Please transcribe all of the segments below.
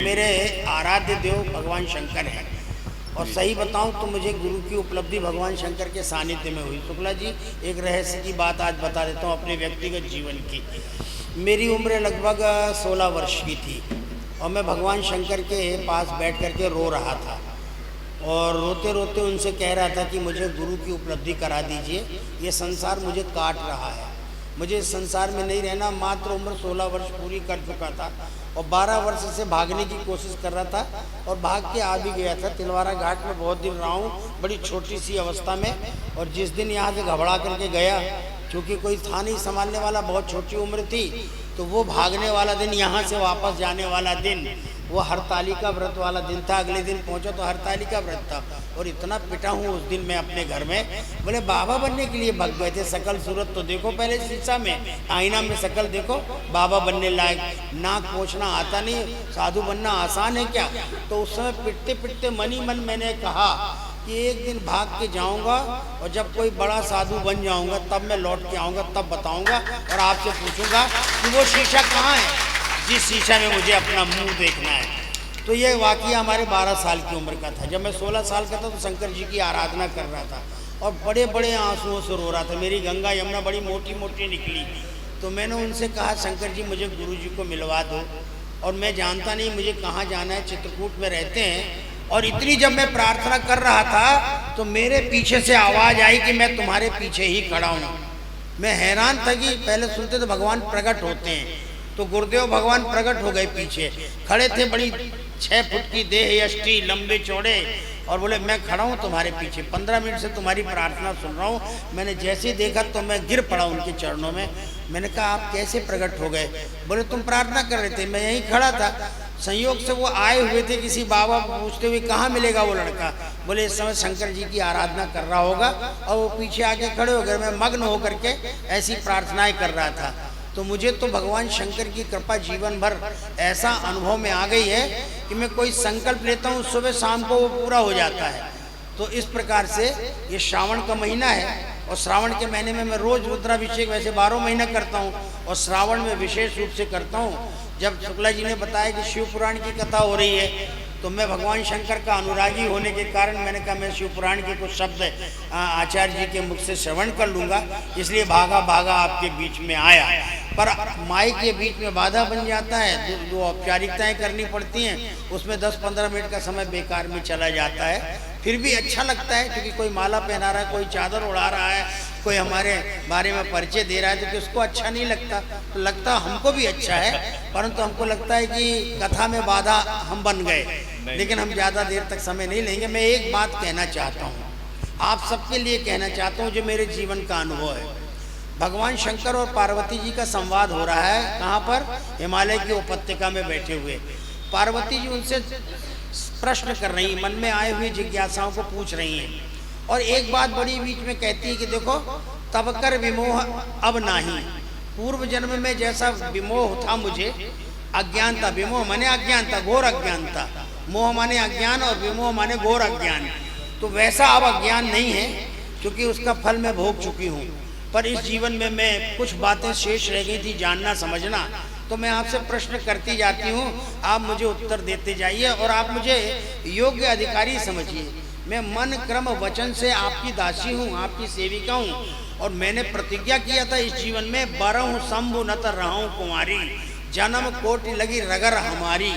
मेरे आराध्य देव भगवान शंकर हैं और सही बताऊं तो मुझे गुरु की उपलब्धि भगवान शंकर के सानिध्य में हुई। शुक्ला जी, एक रहस्य की बात आज बता देता हूं अपने व्यक्तिगत जीवन की। मेरी उम्र लगभग 16 वर्ष की थी और मैं भगवान शंकर के पास बैठ कर के रो रहा था और रोते रोते उनसे कह रहा था कि मुझे गुरु की उपलब्धि करा दीजिए, ये संसार मुझे काट रहा है, मुझे इस संसार में नहीं रहना। मात्र उम्र 16 वर्ष पूरी कर चुका था और 12 वर्ष से भागने की कोशिश कर रहा था और भाग के आ भी गया था। तिलवारा घाट में बहुत दिन रहा हूँ, बड़ी छोटी सी अवस्था में। और जिस दिन यहाँ से घबरा करके गया, क्योंकि कोई था नहीं संभालने वाला, बहुत छोटी उम्र थी, तो वो भागने वाला दिन, यहाँ से वापस जाने वाला दिन, वो हरतालिका व्रत वाला दिन था। अगले दिन पहुंचा तो हरतालिका व्रत था और इतना पिटा हूँ उस दिन मैं अपने घर में। बोले बाबा बनने के लिए भग गए थे, शकल सूरत तो देखो पहले शीशा में, आईना में शकल देखो, बाबा बनने लायक, नाक पोंछना आता नहीं, साधु बनना आसान है क्या। तो उस समय पिटते पिटते मन ही मन मैंने कहा कि एक दिन भाग के जाऊंगा और जब कोई बड़ा साधु बन जाऊंगा तब मैं लौट के आऊँगा, तब बताऊँगा और आपसे पूछूंगा कि वो शीशा कहाँ है जिस शीशा में मुझे अपना मुंह देखना है। तो ये वाकया हमारे 12 साल की उम्र का था। जब मैं 16 साल का था तो शंकर जी की आराधना कर रहा था और बड़े बड़े आंसुओं से रो रहा था। मेरी गंगा यमुना बड़ी मोटी मोटी निकली। तो मैंने उनसे कहा, शंकर जी मुझे गुरु जी को मिलवा दो और मैं जानता नहीं मुझे कहाँ जाना है, चित्रकूट में रहते हैं। और इतनी जब मैं प्रार्थना कर रहा था तो मेरे पीछे से आवाज़ आई कि मैं तुम्हारे पीछे ही खड़ा हूँ। मैं हैरान था कि पहले सुनते तो भगवान प्रकट होते हैं, तो गुरुदेव भगवान प्रकट हो गए, पीछे खड़े थे, बड़ी 6 फुट की देह यष्टि, लंबे चौड़े, और बोले मैं खड़ा हूँ तुम्हारे पीछे, 15 मिनट से तुम्हारी प्रार्थना सुन रहा हूँ। मैंने जैसे ही देखा तो मैं गिर पड़ा उनके चरणों में। मैंने कहा आप कैसे प्रकट हो गए। बोले तुम प्रार्थना कर रहे थे, मैं यहीं खड़ा था, संयोग से वो आए हुए थे किसी बाबा, पूछते हुए कहाँ मिलेगा वो लड़का। बोले इस समय शंकर जी की आराधना कर रहा होगा, और वो पीछे आके खड़े हो गए। मैं मग्न होकर के ऐसी प्रार्थनाएं कर रहा था। तो मुझे तो भगवान शंकर की कृपा जीवन भर ऐसा अनुभव में आ गई है कि मैं कोई संकल्प लेता हूँ सुबह शाम को वो पूरा हो जाता है। तो इस प्रकार से ये श्रावण का महीना है और श्रावण के महीने में मैं रोज रुद्राभिषेक वैसे 12 महीना करता हूँ और श्रावण में विशेष रूप से करता हूँ। जब शुक्ला जी ने बताया कि शिव पुराण की कथा हो रही है तो मैं भगवान शंकर का अनुरागी होने के कारण मैंने कहा मैं शिव पुराण के कुछ शब्द आचार्य जी के मुख से श्रवण कर लूँगा, इसलिए भागा भागा आपके बीच में आया। पर माई के बीच में बाधा बन जाता है, जो औपचारिकताएं करनी पड़ती हैं उसमें 10-15 मिनट का समय बेकार में चला जाता है। फिर भी अच्छा लगता है क्योंकि कोई माला पहना रहा है, कोई चादर उड़ा रहा है, कोई हमारे बारे में परिचय दे रहा है, तो किसको अच्छा नहीं लगता। तो लगता हमको भी अच्छा है, परंतु हमको लगता है कि कथा में बाधा हम बन गए। लेकिन हम ज़्यादा देर तक समय नहीं लेंगे। मैं एक बात कहना चाहता हूँ, आप सबके लिए कहना चाहता हूँ, जो मेरे जीवन का अनुभव है। भगवान शंकर और पार्वती जी का संवाद हो रहा है, कहाँ पर? हिमालय की उपत्यका में बैठे हुए। पार्वती जी उनसे प्रश्न कर रही हैं, मन में आए हुए जिज्ञासाओं को पूछ रही हैं। और एक बात बड़ी बीच में कहती है कि देखो, तब कर विमोह अब नाही, पूर्व जन्म में जैसा विमोह था मुझे, अज्ञानता, विमोह माने अज्ञानता, घोर अज्ञानता, मोह माने अज्ञान और विमोह माने घोर अज्ञान, तो वैसा अब अज्ञान नहीं है क्योंकि उसका फल मैं भोग चुकी हूँ। पर इस जीवन में मैं कुछ बातें शेष रह गई थी जानना समझना, तो मैं आपसे प्रश्न करती जाती हूँ, आप मुझे उत्तर देते जाइए और आप मुझे योग्य अधिकारी समझिए। मैं मन क्रम वचन से आपकी दासी हूँ, आपकी सेविका हूँ, और मैंने प्रतिज्ञा किया था इस जीवन में बरहूँ शंभु न तर रहूँ कुमारी, जन्म कोटि लगी रगर हमारी।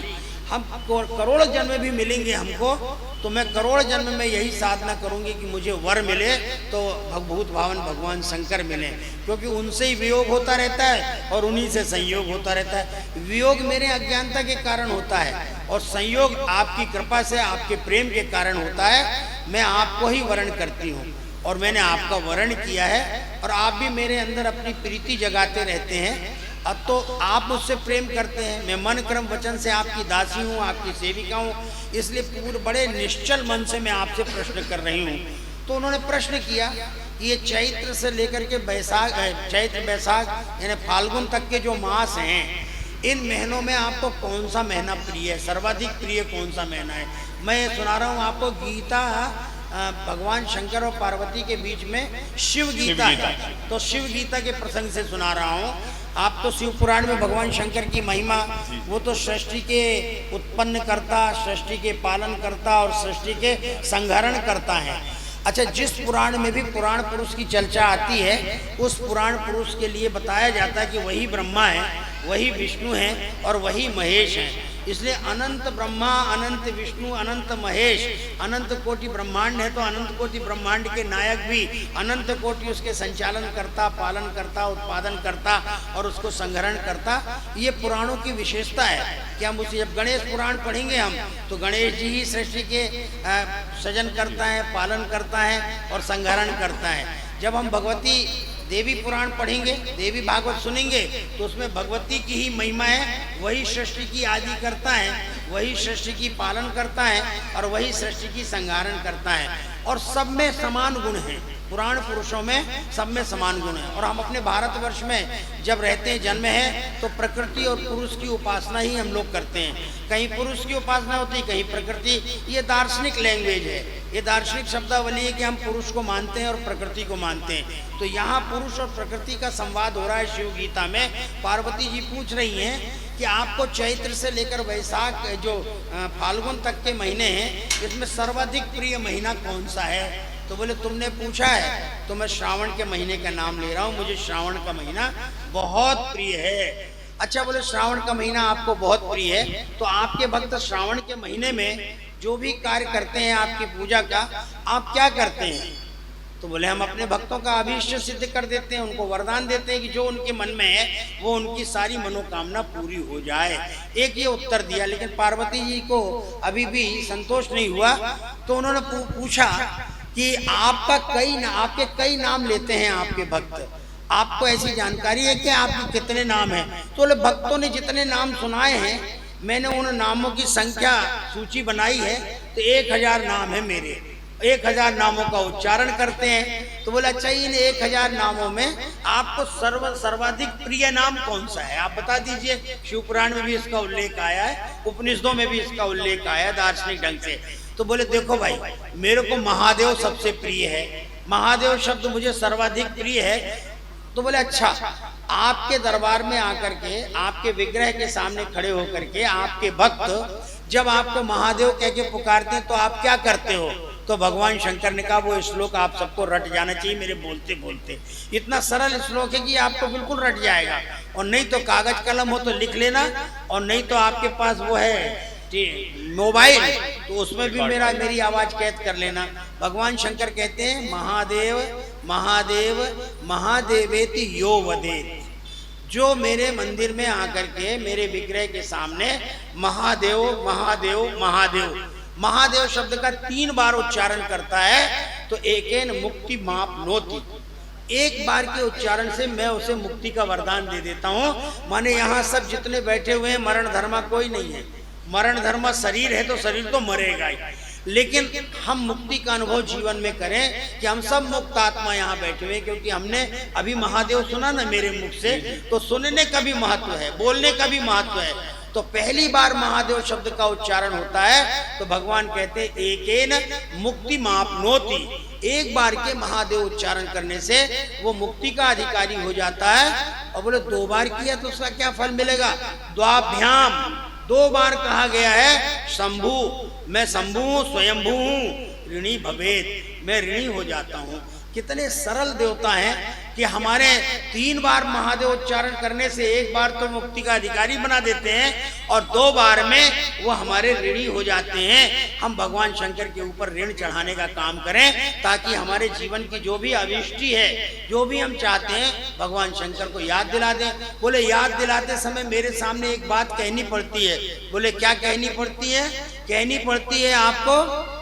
हम करोड़ जन्म भी मिलेंगे हमको, तो मैं करोड़ जन्म में यही साधना करूंगी कि मुझे वर मिले तो भगभूत भावन भगवान शंकर मिले, क्योंकि उनसे ही वियोग होता रहता है और उन्हीं से संयोग होता रहता है। वियोग मेरे अज्ञानता के कारण होता है और संयोग आपकी कृपा से, आपके प्रेम के कारण होता है। मैं आपको ही वर्ण करती हूँ और मैंने आपका वर्ण किया है और आप भी मेरे अंदर अपनी प्रीति जगाते रहते हैं। अब तो आप मुझसे प्रेम करते हैं, मैं मन क्रम वचन से आपकी दासी हूँ, आपकी सेविका हूँ, इसलिए पूरे बड़े निश्चल मन से मैं आपसे प्रश्न कर रही हूँ। तो उन्होंने प्रश्न किया कि ये चैत्र से लेकर के बैसाख, चैत्र बैसाख यानी फाल्गुन तक के जो मास हैं, इन महीनों में आपको कौन सा महीना प्रिय है, सर्वाधिक प्रिय कौन सा महीना है? मैं सुना रहा हूँ आपको गीता, भगवान शंकर और पार्वती के बीच में शिव गीता है, तो शिव गीता के प्रसंग से सुना रहा हूँ आप तो शिव पुराण में भगवान शंकर की महिमा, वो तो सृष्टि के उत्पन्न करता, सृष्टि के पालन करता और सृष्टि के संहरण करता है। अच्छा, जिस पुराण में भी पुराण पुरुष की चर्चा आती है, उस पुराण पुरुष के लिए बताया जाता है कि वही ब्रह्मा है, वही विष्णु है और वही महेश है। इसलिए अनंत ब्रह्मा, अनंत विष्णु, अनंत महेश, अनंत कोटि ब्रह्मांड है तो अनंत कोटि ब्रह्मांड के नायक भी अनंत कोटि उसके संचालन करता, पालन करता, उत्पादन करता और उसको संग्रहण करता। ये पुराणों की विशेषता है कि हम उसे, जब गणेश पुराण पढ़ेंगे हम, तो गणेश जी ही सृष्टि के सृजन करता है, पालन करता है और संग्रहण करता है। जब हम भगवती देवी पुराण पढ़ेंगे, देवी भागवत सुनेंगे, तो उसमें भगवती की ही महिमा है, वही सृष्टि की आदि करता है, वही सृष्टि की पालन करता है और वही सृष्टि की संहारण करता है। और सब में समान गुण हैं, पुराण पुरुषों में सब में समान गुण है। और हम अपने भारतवर्ष में जब रहते हैं, जन्म है, तो प्रकृति और पुरुष की उपासना ही हम लोग करते हैं। कहीं पुरुष की उपासना होती, कहीं प्रकृति। ये दार्शनिक लैंग्वेज है, ये दार्शनिक शब्दावली है कि हम पुरुष को मानते हैं और प्रकृति को मानते हैं। तो यहाँ पुरुष और प्रकृति का संवाद हो रहा है शिव गीता में। पार्वती जी पूछ रही हैं कि आपको चैत्र से लेकर वैशाख, जो फाल्गुन तक के महीने हैं, इसमें सर्वाधिक प्रिय महीना कौन सा है? तो बोले तुमने पूछा है तो मैं श्रावण के महीने का नाम ले रहा हूँ, मुझे श्रावण का महीना बहुत प्रिय है। अच्छा, बोले श्रावण का महीना आपको बहुत प्रिय है, तो आपके भक्त श्रावण के महीने में जो भी कार्य करते हैं आपकी पूजा का, आप क्या करते हैं? तो बोले हम अपने भक्तों का अभीष्ट सिद्ध कर देते हैं, उनको वरदान देते हैं कि जो उनके मन में है वो उनकी सारी मनोकामना पूरी हो जाए। एक ये उत्तर दिया, लेकिन पार्वती जी को अभी भी संतोष नहीं हुआ। तो उन्होंने पूछा कि आपके कई नाम लेते हैं आपके भक्त, आपको ऐसी जानकारी है कि आपके कितने नाम हैं? तो बोले भक्तों ने जितने नाम सुनाए हैं, मैंने उन नामों की संख्या सूची बनाई है, तो 1000 नाम है मेरे, 1000 नामों का उच्चारण करते हैं। तो बोले अच्छा, इन 1000 नामों में आपको सर्वाधिक प्रिय नाम कौन सा है, आप बता दीजिए। शिव पुराण में भी इसका उल्लेख आया है, उपनिषदों में भी इसका उल्लेख आया है दार्शनिक ढंग से। तो बोले देखो भाई, मेरे को महादेव सबसे प्रिय है, महादेव शब्द मुझे सर्वाधिक प्रिय है। तो बोले अच्छा, आपके दरबार में आकर के, आपके विग्रह के सामने खड़े होकर के आपके भक्त जब आपको महादेव कह के पुकारते हैं तो आप क्या करते हो? तो भगवान शंकर ने कहा वो श्लोक आप सबको रट जाना चाहिए मेरे बोलते बोलते। इतना सरल श्लोक है कि आपको बिल्कुल रट जाएगा। और नहीं तो कागज कलम हो तो लिख लेना, और नहीं तो आपके पास वो है मोबाइल, तो उसमें भी मेरी आवाज कैद कर लेना। भगवान शंकर कहते हैं महादेव महादेव महादेवेति यो वदेत, जो मेरे मंदिर में आकर के मेरे विग्रह के सामने महादेव महादेव महादेव महादेव शब्द का 3 बार उच्चारण करता है, तो एकेन मुक्ति मापनोति, एक बार के उच्चारण से मैं उसे मुक्ति का वरदान दे देता हूँ। माने यहाँ सब जितने बैठे हुए हैं, मरण धर्मा कोई नहीं है। मरण धर्मा शरीर है तो शरीर तो मरेगा ही, लेकिन हम मुक्ति का अनुभव जीवन में करें कि हम सब मुक्त आत्मा यहाँ बैठे हुए, क्योंकि हमने अभी महादेव सुना ना मेरे मुख से, तो सुनने का भी महत्व है, बोलने का भी महत्व है। तो पहली बार महादेव शब्द का उच्चारण होता है तो भगवान कहते हैं एकेन मुक्ति मापनोति, एक बार के महादेव उच्चारण करने से वो मुक्ति का अधिकारी हो जाता है। और बोले 2 बार किया तो उसका क्या फल मिलेगा? द्वाभ्याम, 2 बार कहा गया है शंभु, मैं शंभु हूँ, स्वयंभू हूँ, ऋणी भवेत, मैं ऋणी हो जाता हूँ। कितने सरल देवता हैं कि हमारे 3 बार महादेव उच्चारण करने से 1 बार तो मुक्ति का अधिकारी बना देते हैं और 2 बार में वो हमारे ऋणी हो जाते हैं। हम भगवान शंकर के ऊपर ऋण चढ़ाने का काम करें, ताकि हमारे जीवन की जो भी अभिष्टि है, जो भी हम चाहते हैं, भगवान शंकर को याद दिला दें। बोले याद दिलाते समय मेरे सामने एक बात कहनी पड़ती है। बोले क्या कहनी पड़ती है? कहनी पड़ती है आपको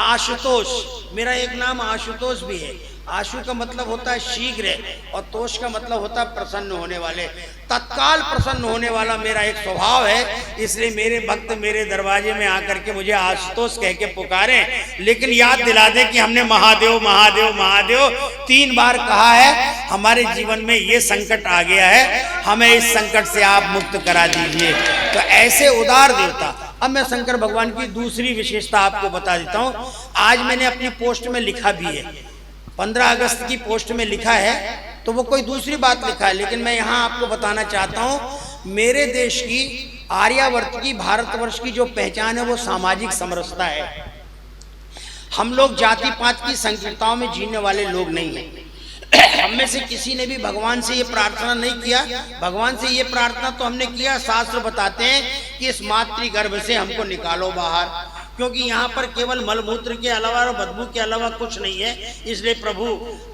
आशुतोष, मेरा एक नाम आशुतोष भी है। आशु का मतलब होता है शीघ्र, और तोष का मतलब होता है प्रसन्न होने वाले, तत्काल प्रसन्न होने वाला मेरा एक स्वभाव है। इसलिए मेरे भक्त मेरे दरवाजे में आकर के मुझे आशुतोष कह के पुकारे, लेकिन याद दिला दे कि हमने महादेव महादेव महादेव 3 बार कहा है। हमारे जीवन में ये संकट आ गया है, हमें इस संकट से आप मुक्त करा दीजिए। तो ऐसे उदार देवता। अब मैं शंकर भगवान की दूसरी विशेषता आपको बता देता हूँ। आज मैंने अपनी पोस्ट में लिखा भी है, 15 अगस्त की पोस्ट में लिखा है। तो वो कोई दूसरी बात लिखा है, लेकिन मैं यहाँ आपको बताना चाहता हूँ, मेरे देश की, आर्यावर्त की, भारतवर्ष की जो पहचान है वो सामाजिक समरसता है। हम लोग जाति पात की संकीर्णताओं में जीने वाले लोग नहीं हैं। हम में से किसी ने भी भगवान से ये प्रार्थना नहीं किया। भगवान से ये प्रार्थना तो हमने किया, शास्त्र बताते हैं कि इस मातृ गर्भ से हमको निकालो बाहर, क्योंकि यहाँ पर केवल मलमूत्र के अलावा और बदबू के अलावा कुछ नहीं है, इसलिए प्रभु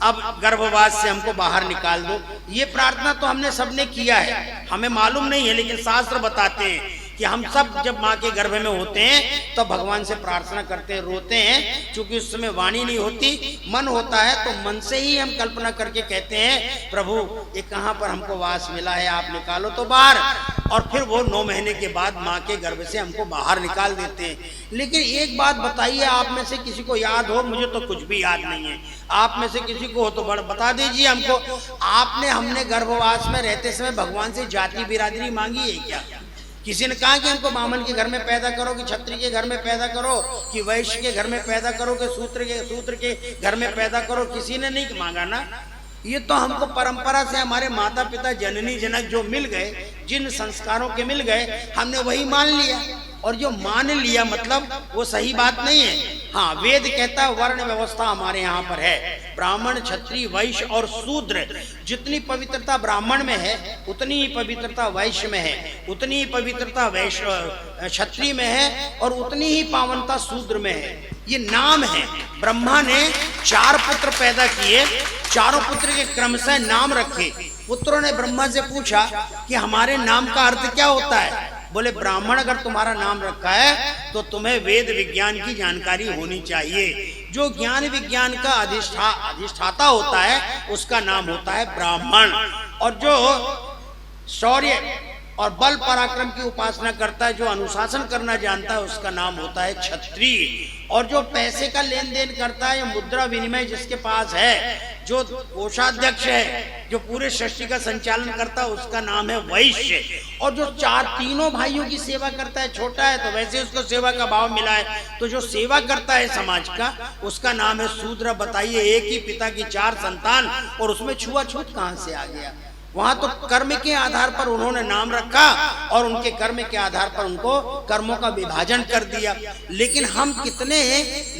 अब गर्भवास से हमको बाहर निकाल दो। ये प्रार्थना तो हमने सबने किया है, हमें मालूम नहीं है, लेकिन शास्त्र बताते हैं कि हम सब जब माँ के गर्भ में होते हैं तो भगवान से प्रार्थना करते हैं, रोते हैं, क्योंकि उस समय वाणी नहीं होती, मन होता है, तो मन से ही हम कल्पना करके कहते हैं प्रभु ये कहाँ पर हमको वास मिला है, आप निकालो तो बाहर। और फिर वो 9 महीने के बाद माँ के गर्भ से हमको बाहर निकाल देते हैं। लेकिन एक बात बताइए, आप में से किसी को याद हो, मुझे तो कुछ भी याद नहीं है, आप में से किसी को हो तो बड़ा बता दीजिए हमको, आपने हमने गर्भवास में रहते समय भगवान से जाति बिरादरी मांगी है क्या? किसी ने कहा कि हमको ब्राह्मण के घर में पैदा करो, कि क्षत्रिय के घर में पैदा करो, कि वैश्य के घर में पैदा करो, कि शूद्र के घर में पैदा करो? किसी ने नहीं मांगा ना। ये तो हमको परंपरा से हमारे माता पिता जननी जनक जो मिल गए, जिन संस्कारों के मिल गए, हमने वही मान लिया। और जो मान लिया मतलब वो सही बात नहीं है। हाँ, वेद कहता है वर्ण व्यवस्था हमारे यहाँ पर है, ब्राह्मण, क्षत्रिय, वैश्य और शूद्र। जितनी पवित्रता ब्राह्मण में है उतनी ही पवित्रता वैश्य में है, उतनी ही पवित्रता वैश्य क्षत्रिय में है, और उतनी ही पावनता शूद्र में है। ये नाम है। ब्रह्मा ने 4 पुत्र पैदा किए, चारों पुत्र के क्रमशः नाम रखे। पुत्रों ने ब्रह्मा से पूछा कि हमारे नाम का अर्थ क्या होता है? बोले ब्राह्मण अगर तुम्हारा नाम रखा है तो तुम्हें वेद विज्ञान की जानकारी होनी चाहिए। जो ज्ञान विज्ञान का अधिष्ठाता होता है उसका नाम होता है ब्राह्मण, और जो शौर्य और बल पराक्रम की उपासना करता है, जो अनुशासन करना जानता है, उसका नाम होता है क्षत्रिय। और जो पैसे का लेन देन करता है या मुद्रा विनिमय जिसके पास है, जो कोषाध्यक्ष है, जो पूरे सृष्टि का संचालन करता है, उसका नाम है वैश्य। और जो तीनों भाइयों की सेवा करता है, छोटा है तो वैसे उसको सेवा का भाव मिला है, तो जो सेवा करता है समाज का, उसका नाम है शूद्र। बताइए, एक ही पिता की 4 संतान, और उसमें छुआछूत कहां से आ गया? वहां तो कर्म के आधार पर उन्होंने नाम रखा और उनके कर्म के आधार पर उनको कर्मों का विभाजन कर दिया। लेकिन हम कितने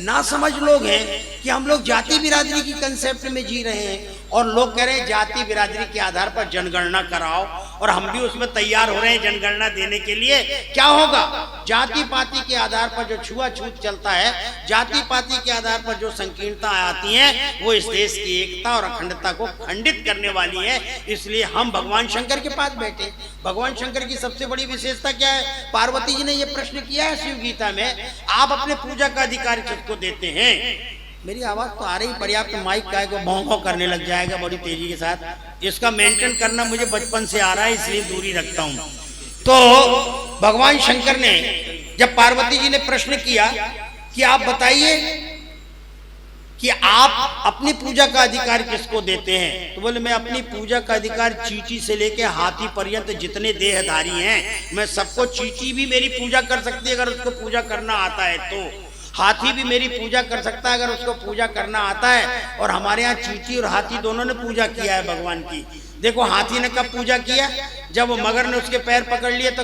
नासमझ लोग हैं कि हम लोग जाति बिरादरी की कंसेप्ट में जी रहे हैं, और लोग कह रहे हैं जाति बिरादरी के आधार पर जनगणना कराओ, और हम भी उसमें तैयार हो रहे हैं जनगणना देने के लिए। क्या होगा? जाति पाति के आधार पर जो छुआछूत चलता है, जाति पाति के आधार पर जो संकीर्णता आती है, वो इस देश की एकता और अखंडता को खंडित करने वाली है। इसलिए हम भगवान शंकर के पास बैठे। भगवान शंकर की सबसे बड़ी विशेषता क्या है? पार्वती जी ने यह प्रश्न किया है शिव गीता में, आप अपने पूजा का अधिकार किसको देते हैं? मेरी आवाज तो आ रही पर्याप्त, माइक का को भौं भौं करने लग जाएगा बड़ी तेजी के साथ। इसका मेंटेन करना मुझे बचपन से आ रहा है, इसलिए दूरी रखता हूं। तो भगवान शंकर ने जब पार्वती जी ने प्रश्न किया कि आप बताइए कि आप अपनी पूजा का अधिकार किसको देते हैं, तो बोले मैं अपनी पूजा का अधिकार चींटी से लेके हाथी पर्यंत जितने देहधारी हैं, मैं सबको, चींटी भी मेरी पूजा कर सकती है अगर उसको पूजा करना आता है तो, हाथी भी मेरी पूजा कर सकता है अगर उसको पूजा करना आता है। और हमारे यहाँ चींटी और हाथी दोनों ने पूजा किया है भगवान की। देखो हाथी ने कब पूजा किया? जब वो मगर ने उसके पैर पकड़ लिए तो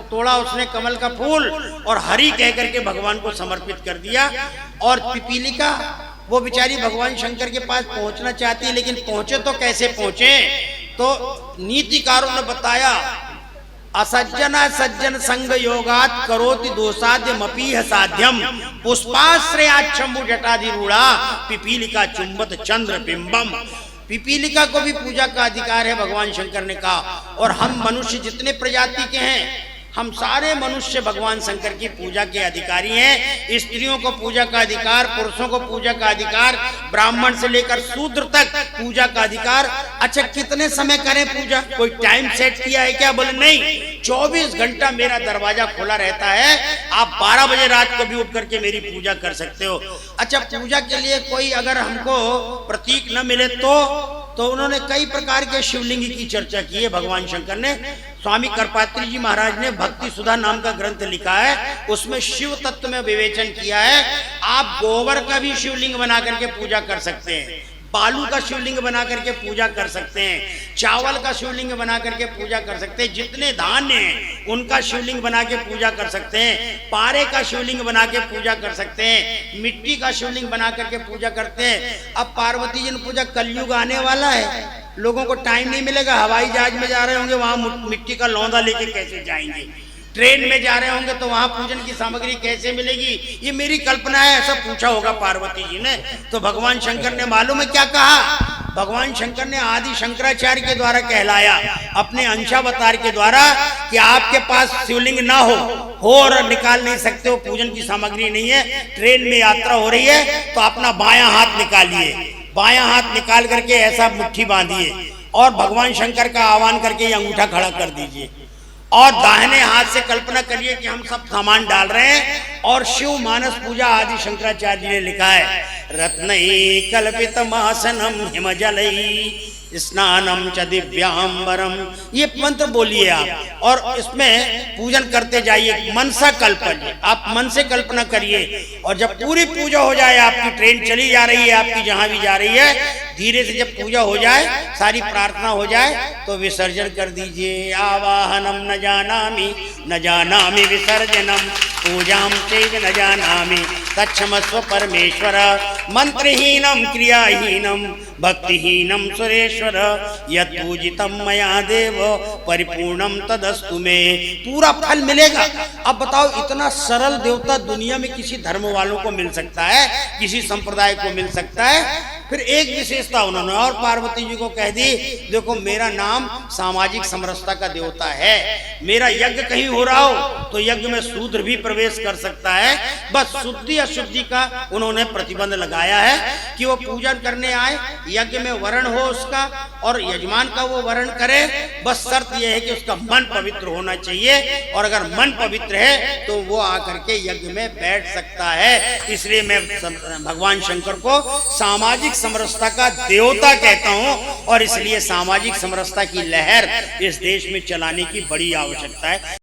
तोड़ा उसने कमल का फूल और हरि कह करके भगवान को समर्पित कर दिया। और पिपीलिका, वो बेचारी भगवान शंकर के पास पहुंचना चाहती है, लेकिन पहुंचे तो कैसे पहुंचे? तो नीतिकारों ने बताया, असज्जना सज्जन संग योगात करोति दोषाद्य मपीह साध्यम पुष्पाश्रयात् शंभु जटाधिरूढ़ा पिपीलिका चुंबत चंद्र बिंबम। पिपीलिका को भी पूजा का अधिकार है भगवान शंकर ने कहा। और हम मनुष्य जितने प्रजाति के हैं, हम सारे मनुष्य भगवान शंकर की पूजा के अधिकारी हैं। स्त्रियों को पूजा का अधिकार, पुरुषों को पूजा का अधिकार, ब्राह्मण से लेकर शूद्र तक पूजा का अधिकार। अच्छा, कितने समय करें पूजा? कोई टाइम सेट किया है क्या? बोले नहीं, 24 घंटा मेरा दरवाजा खुला रहता है, आप 12 बजे रात को भी उठ करके मेरी पूजा कर सकते हो। अच्छा, पूजा के लिए कोई अगर हमको प्रतीक न मिले तो उन्होंने कई प्रकार के शिवलिंग की चर्चा की है भगवान शंकर ने। स्वामी करपात्री जी महाराज ने भक्ति सुधा नाम का ग्रंथ लिखा है, उसमें शिव तत्व में विवेचन किया है। आप गोबर का भी शिवलिंग बना करके पूजा कर सकते हैं, बालू का शिवलिंग बना करके पूजा कर सकते हैं, चावल का शिवलिंग बना करके पूजा कर सकते हैं, जितने धान्य हैं उनका शिवलिंग बना के पूजा कर सकते हैं, पारे का शिवलिंग बना के पूजा कर सकते हैं, मिट्टी का शिवलिंग बना करके पूजा करते हैं। अब पार्वती जी ने पूजा, कलयुग आने वाला है, लोगों को टाइम नहीं मिलेगा, हवाई जहाज में जा रहे होंगे वहां मिट्टी का लौंदा लेके कैसे जाएंगे, ट्रेन में जा रहे होंगे तो वहां पूजन की सामग्री कैसे मिलेगी, ये मेरी कल्पना है, ऐसा पूछा होगा पार्वती जी ने। तो भगवान शंकर ने मालूम है क्या कहा, भगवान शंकर ने आदि शंकराचार्य के द्वारा कहलाया, अपने अंशावतार के द्वारा, कि आपके पास शिवलिंग ना हो और निकाल नहीं सकते हो, पूजन की सामग्री नहीं है, ट्रेन में यात्रा हो रही है, तो अपना बायां हाथ निकालिए, बायां हाथ निकाल करके ऐसा मुट्ठी बांधिए और भगवान शंकर का आह्वान करके ये अंगूठा खड़ा कर दीजिए, और दाहिने हाथ से कल्पना करिए कि हम सब सामान डाल रहे हैं। और शिव मानस पूजा आदि शंकराचार्य जी ने लिखा है, रत्नई कल्पित मासनम हिमजलई स्नानम च दिव्यांबरम, ये मंत्र बोलिए आप और इसमें पूजन करते जाइए, मनसा कल्पना, आप मन से कल्पना करिए। और जब पूरी पूजा हो जाए, आपकी ट्रेन चली जा रही है, आपकी जहां भी जा रही है, धीरे से जब पूजा हो जाए, सारी प्रार्थना हो जाए, तो विसर्जन कर दीजिए। आवाहनम न जानामि विसर्जनम पूजाम चैव न जानामि तच्छमस्व परमेश्वर, मंत्रहीनम क्रियाहीनम भक्तिहीनम सुरेश्वर, यत् पूजितम मया देव परिपूर्णम तदस्तु मे, पूरा फल मिलेगा। अब बताओ, इतना सरल देवता दुनिया में किसी धर्म वालों को मिल सकता है, किसी संप्रदाय को मिल सकता है? फिर एक विशेषता उन्होंने और पार्वती जी को कह दी, देखो मेरा नाम सामाजिक समरसता का देवता है, मेरा यज्ञ कहीं हो रहा हो तो यज्ञ में शूद्र भी प्रवेश कर सकता है, बस शुद्धि अशुद्धि का उन्होंने प्रतिबंध लगाया है कि वो पूजन करने आए, यज्ञ में वर्ण हो उसका और यजमान का वो वर्ण करे, बस शर्त यह है कि उसका मन पवित्र होना चाहिए, और अगर मन पवित्र है तो वो आकर के यज्ञ में बैठ सकता है। इसलिए मैं भगवान शंकर को सामाजिक समरसता का देवता कहता हूं, और इसलिए सामाजिक समरसता की लहर इस देश में चलाने की बड़ी आवश्यकता है।